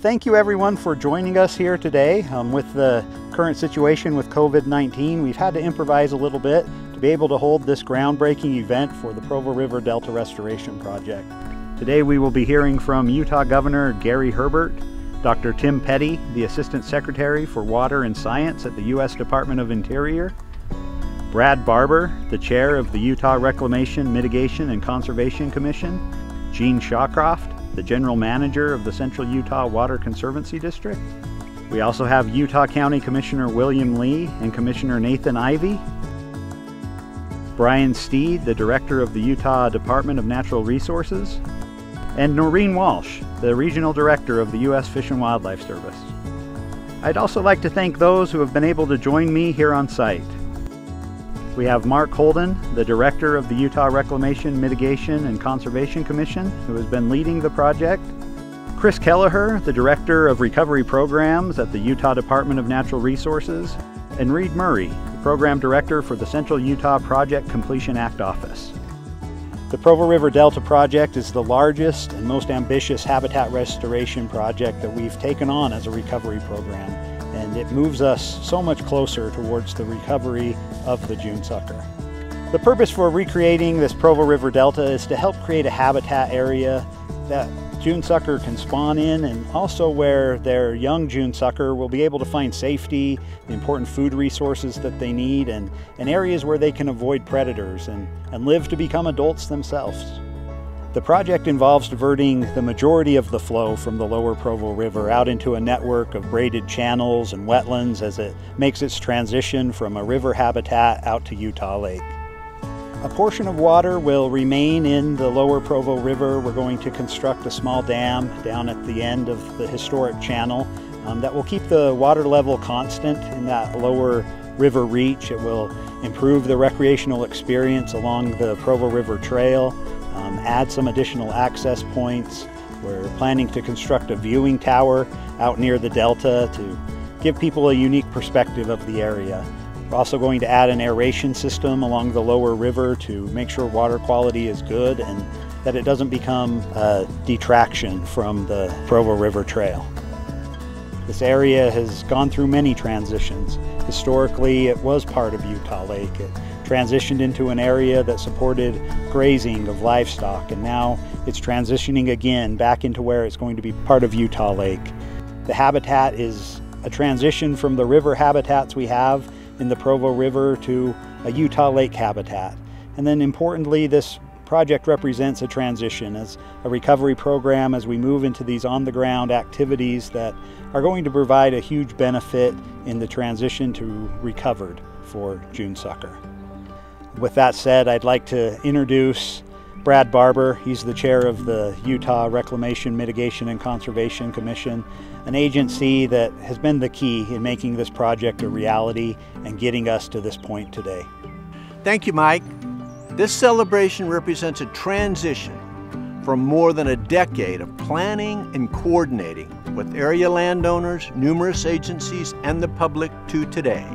thank you everyone for joining us here today. With the current situation with COVID-19, we've had to improvise a little bit to be able to hold this groundbreaking event for the Provo River Delta Restoration Project. Today we will be hearing from Utah Governor Gary Herbert, Dr. Tim Petty, the Assistant Secretary for Water and Science at the U.S. Department of Interior, Brad Barber, the Chair of the Utah Reclamation, Mitigation, and Conservation Commission, Gene Shawcroft, the General Manager of the Central Utah Water Conservancy District. We also have Utah County Commissioner William Lee and Commissioner Nathan Ivey, Brian Steed, the Director of the Utah Department of Natural Resources, and Noreen Walsh, the Regional Director of the U.S. Fish and Wildlife Service. I'd also like to thank those who have been able to join me here on site. We have Mark Holden, the Director of the Utah Reclamation, Mitigation, and Conservation Commission, who has been leading the project, Chris Kelleher, the Director of Recovery Programs at the Utah Department of Natural Resources, and Reed Murray, the Program Director for the Central Utah Project Completion Act Office. The Provo River Delta Project is the largest and most ambitious habitat restoration project that we've taken on as a recovery program, and it moves us so much closer towards the recovery of the June sucker. The purpose for recreating this Provo River Delta is to help create a habitat area that June sucker can spawn in, and also where their young June sucker will be able to find safety, the important food resources that they need, and areas where they can avoid predators and live to become adults themselves. The project involves diverting the majority of the flow from the lower Provo River out into a network of braided channels and wetlands as it makes its transition from a river habitat out to Utah Lake. A portion of water will remain in the lower Provo River. We're going to construct a small dam down at the end of the historic channel that will keep the water level constant in that lower river reach. It will improve the recreational experience along the Provo River Trail, add some additional access points. We're planning to construct a viewing tower out near the delta to give people a unique perspective of the area. We're also going to add an aeration system along the lower river to make sure water quality is good and that it doesn't become a detraction from the Provo River Trail. This area has gone through many transitions. Historically, it was part of Utah Lake. It transitioned into an area that supported grazing of livestock, and now it's transitioning again back into where it's going to be part of Utah Lake. The habitat is a transition from the river habitats we have in the Provo River to a Utah Lake habitat. And then importantly, this project represents a transition as a recovery program as we move into these on-the-ground activities that are going to provide a huge benefit in the transition to recovered for June sucker. With that said, I'd like to introduce Brad Barber. He's the chair of the Utah Reclamation, Mitigation, and Conservation Commission, an agency that has been the key in making this project a reality and getting us to this point today. Thank you, Mike. This celebration represents a transition from more than a decade of planning and coordinating with area landowners, numerous agencies, and the public to today.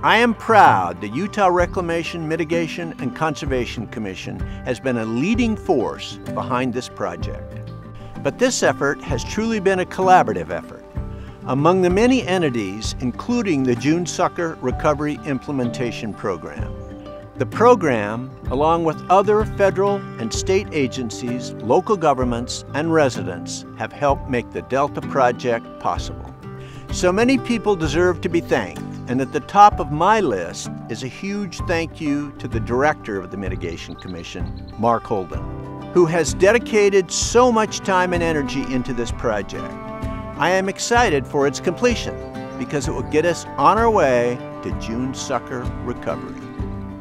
I am proud the Utah Reclamation, Mitigation, and Conservation Commission has been a leading force behind this project. But this effort has truly been a collaborative effort among the many entities, including the June Sucker Recovery Implementation Program. The program, along with other federal and state agencies, local governments, and residents, have helped make the Delta Project possible. So many people deserve to be thanked, and at the top of my list is a huge thank you to the Director of the Mitigation Commission, Mark Holden, who has dedicated so much time and energy into this project. I am excited for its completion because it will get us on our way to June sucker recovery.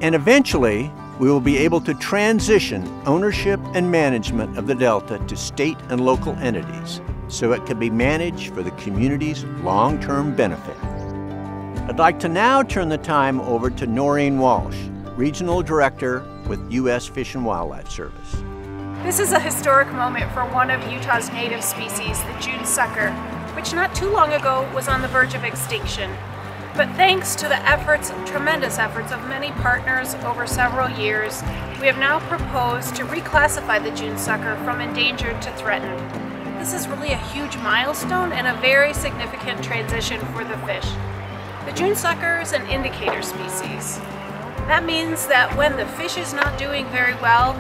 And eventually, we will be able to transition ownership and management of the Delta to state and local entities so it can be managed for the community's long-term benefit. I'd like to now turn the time over to Noreen Walsh, Regional Director with U.S. Fish and Wildlife Service. This is a historic moment for one of Utah's native species, the June sucker, which not too long ago was on the verge of extinction. But thanks to the tremendous efforts of many partners over several years, we have now proposed to reclassify the June sucker from endangered to threatened. This is really a huge milestone and a very significant transition for the fish. The June sucker is an indicator species. That means that when the fish is not doing very well,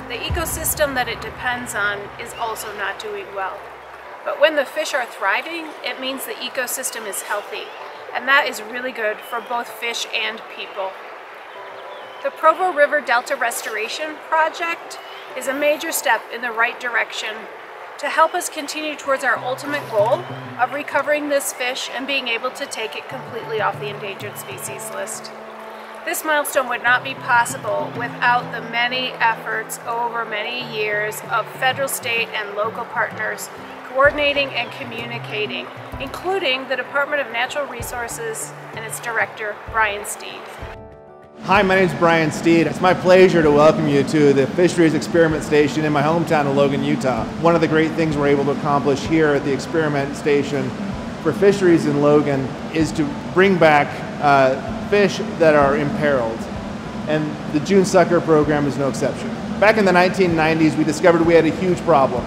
the ecosystem that it depends on is also not doing well. But when the fish are thriving, it means the ecosystem is healthy, and that is really good for both fish and people. The Provo River Delta Restoration Project is a major step in the right direction to help us continue towards our ultimate goal of recovering this fish and being able to take it completely off the endangered species list. This milestone would not be possible without the many efforts over many years of federal, state, and local partners coordinating and communicating, including the Department of Natural Resources and its director, Brian Steed. Hi, my name is Brian Steed. It's my pleasure to welcome you to the Fisheries Experiment Station in my hometown of Logan, Utah. One of the great things we're able to accomplish here at the Experiment Station for fisheries in Logan is to bring back fish that are imperiled. And the June sucker program is no exception. Back in the 1990s, we discovered we had a huge problem.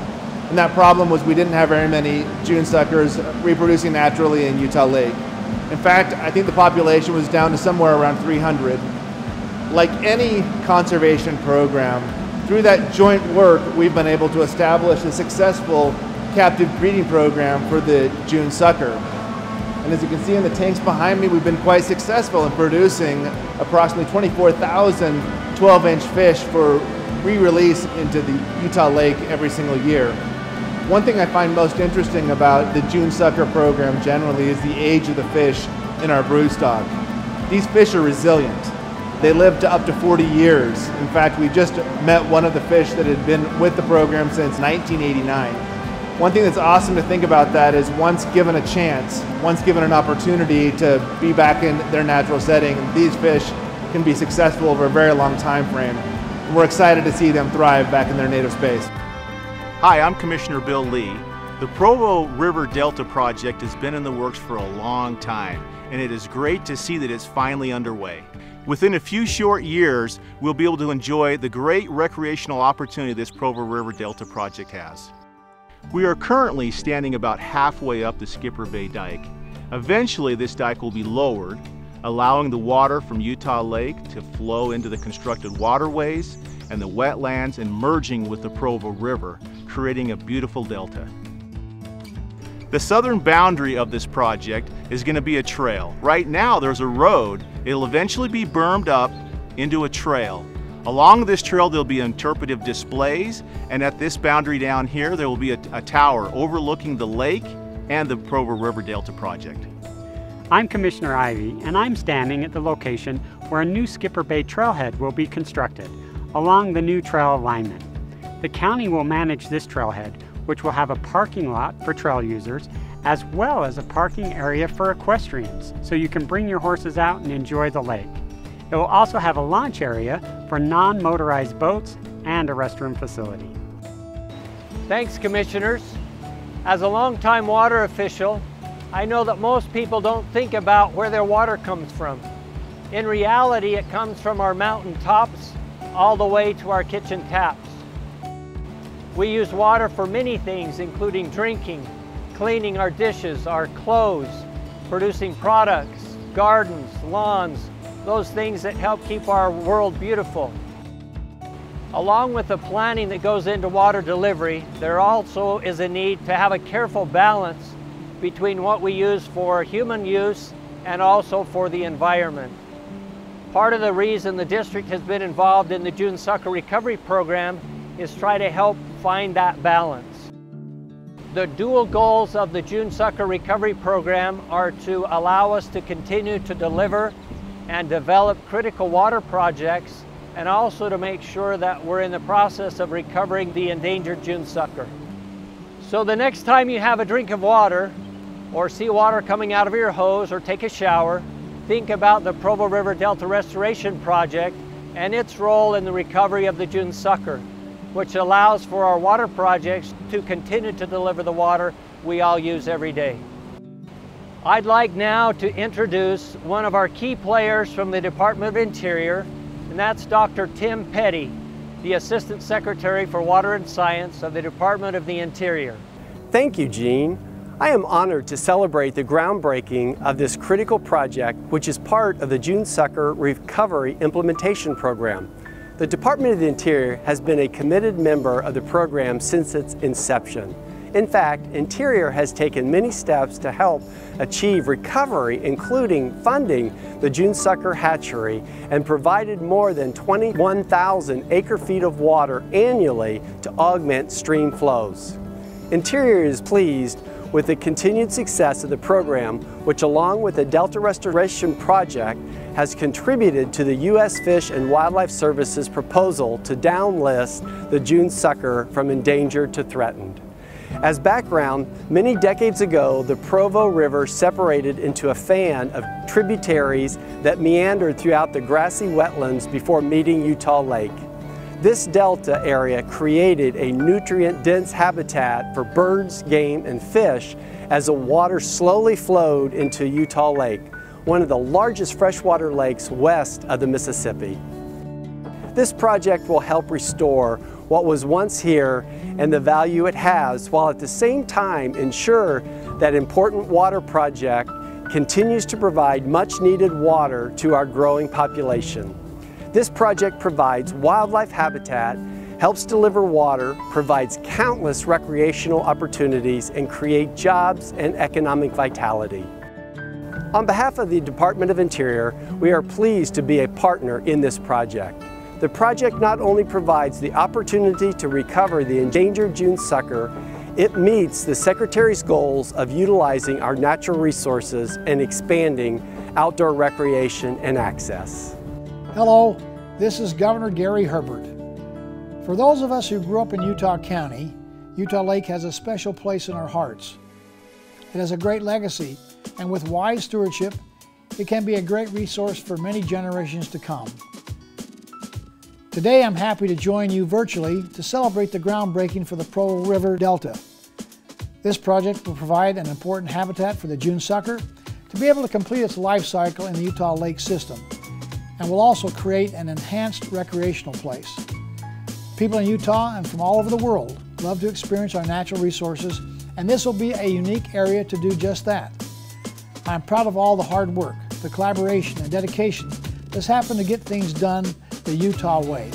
And that problem was we didn't have very many June suckers reproducing naturally in Utah Lake. In fact, I think the population was down to somewhere around 300. Like any conservation program, through that joint work, we've been able to establish a successful captive breeding program for the June sucker. And as you can see in the tanks behind me, we've been quite successful in producing approximately 24,000 12-inch fish for re-release into the Utah Lake every single year. One thing I find most interesting about the June sucker program generally is the age of the fish in our broodstock. These fish are resilient. They live to up to 40 years. In fact, we just met one of the fish that had been with the program since 1989. One thing that's awesome to think about that is once given a chance, once given an opportunity to be back in their natural setting, these fish can be successful over a very long time frame. And we're excited to see them thrive back in their native space. Hi, I'm Commissioner Bill Lee. The Provo River Delta Project has been in the works for a long time, and it is great to see that it's finally underway. Within a few short years, we'll be able to enjoy the great recreational opportunity this Provo River Delta Project has. We are currently standing about halfway up the Skipper Bay Dike. Eventually, this dike will be lowered, allowing the water from Utah Lake to flow into the constructed waterways and the wetlands and merging with the Provo River, creating a beautiful delta. The southern boundary of this project is going to be a trail. Right now there's a road. It'll eventually be bermed up into a trail. Along this trail there'll be interpretive displays, and at this boundary down here there will be a tower overlooking the lake and the Provo River Delta Project. I'm Commissioner Ivey, and I'm standing at the location where a new Skipper Bay trailhead will be constructed along the new trail alignment. The county will manage this trailhead, which will have a parking lot for trail users, as well as a parking area for equestrians, so you can bring your horses out and enjoy the lake. It will also have a launch area for non-motorized boats and a restroom facility. Thanks, Commissioners. As a longtime water official, I know that most people don't think about where their water comes from. In reality, it comes from our mountain tops all the way to our kitchen taps. We use water for many things, including drinking, cleaning our dishes, our clothes, producing products, gardens, lawns, those things that help keep our world beautiful. Along with the planning that goes into water delivery, there also is a need to have a careful balance between what we use for human use and also for the environment. Part of the reason the district has been involved in the June Sucker Recovery Program is try to help find that balance. The dual goals of the June Sucker Recovery Program are to allow us to continue to deliver and develop critical water projects, and also to make sure that we're in the process of recovering the endangered June sucker. So the next time you have a drink of water, or see water coming out of your hose, or take a shower, think about the Provo River Delta Restoration Project and its role in the recovery of the June sucker, which allows for our water projects to continue to deliver the water we all use every day. I'd like now to introduce one of our key players from the Department of Interior, and that's Dr. Tim Petty, the Assistant Secretary for Water and Science of the Department of the Interior. Thank you, Gene. I am honored to celebrate the groundbreaking of this critical project, which is part of the June Sucker Recovery Implementation Program. The Department of the Interior has been a committed member of the program since its inception. In fact, Interior has taken many steps to help achieve recovery, including funding the June Sucker hatchery and provided more than 21,000 acre-feet of water annually to augment stream flows. Interior is pleased with the continued success of the program, which along with the Delta Restoration Project has contributed to the U.S. Fish and Wildlife Service's proposal to downlist the June sucker from endangered to threatened. As background, many decades ago, the Provo River separated into a fan of tributaries that meandered throughout the grassy wetlands before meeting Utah Lake. This delta area created a nutrient-dense habitat for birds, game, and fish as the water slowly flowed into Utah Lake, one of the largest freshwater lakes west of the Mississippi. This project will help restore what was once here and the value it has, while at the same time ensure that important water project continues to provide much needed water to our growing population. This project provides wildlife habitat, helps deliver water, provides countless recreational opportunities, and create jobs and economic vitality. On behalf of the Department of Interior, we are pleased to be a partner in this project. The project not only provides the opportunity to recover the endangered June sucker, it meets the Secretary's goals of utilizing our natural resources and expanding outdoor recreation and access. Hello, this is Governor Gary Herbert. For those of us who grew up in Utah County, Utah Lake has a special place in our hearts. It has a great legacy, and with wise stewardship, it can be a great resource for many generations to come. Today I'm happy to join you virtually to celebrate the groundbreaking for the Provo River Delta. This project will provide an important habitat for the June sucker to be able to complete its life cycle in the Utah Lake system, and will also create an enhanced recreational place. People in Utah and from all over the world love to experience our natural resources, and this will be a unique area to do just that. I'm proud of all the hard work, the collaboration, and dedication that's happened to get things done the Utah way.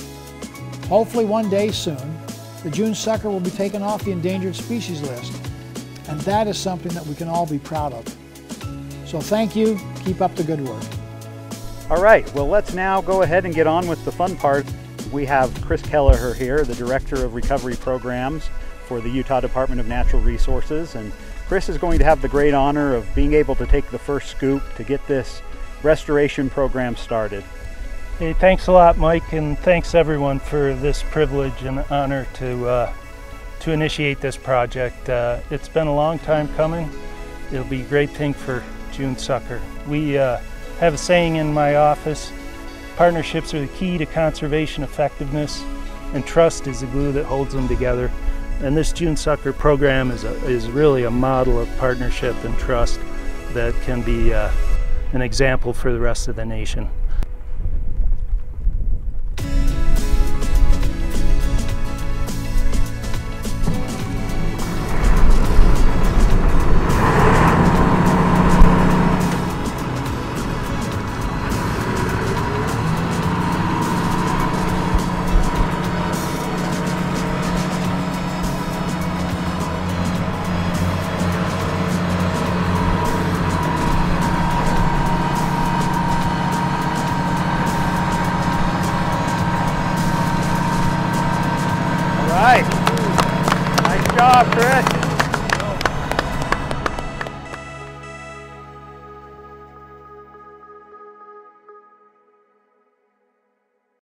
Hopefully one day soon, the June sucker will be taken off the endangered species list, and that is something that we can all be proud of. So thank you, keep up the good work. All right, well let's now go ahead and get on with the fun part. We have Chris Kelleher here, the Director of Recovery Programs for the Utah Department of Natural Resources, and Chris is going to have the great honor of being able to take the first scoop to get this restoration program started. Hey, thanks a lot, Mike, and thanks everyone for this privilege and honor to initiate this project. It's been a long time coming. It'll be a great thing for June sucker. We have a saying in my office: partnerships are the key to conservation effectiveness, and trust is the glue that holds them together. And this June sucker program is really a model of partnership and trust that can be an example for the rest of the nation. Nice job, Chris.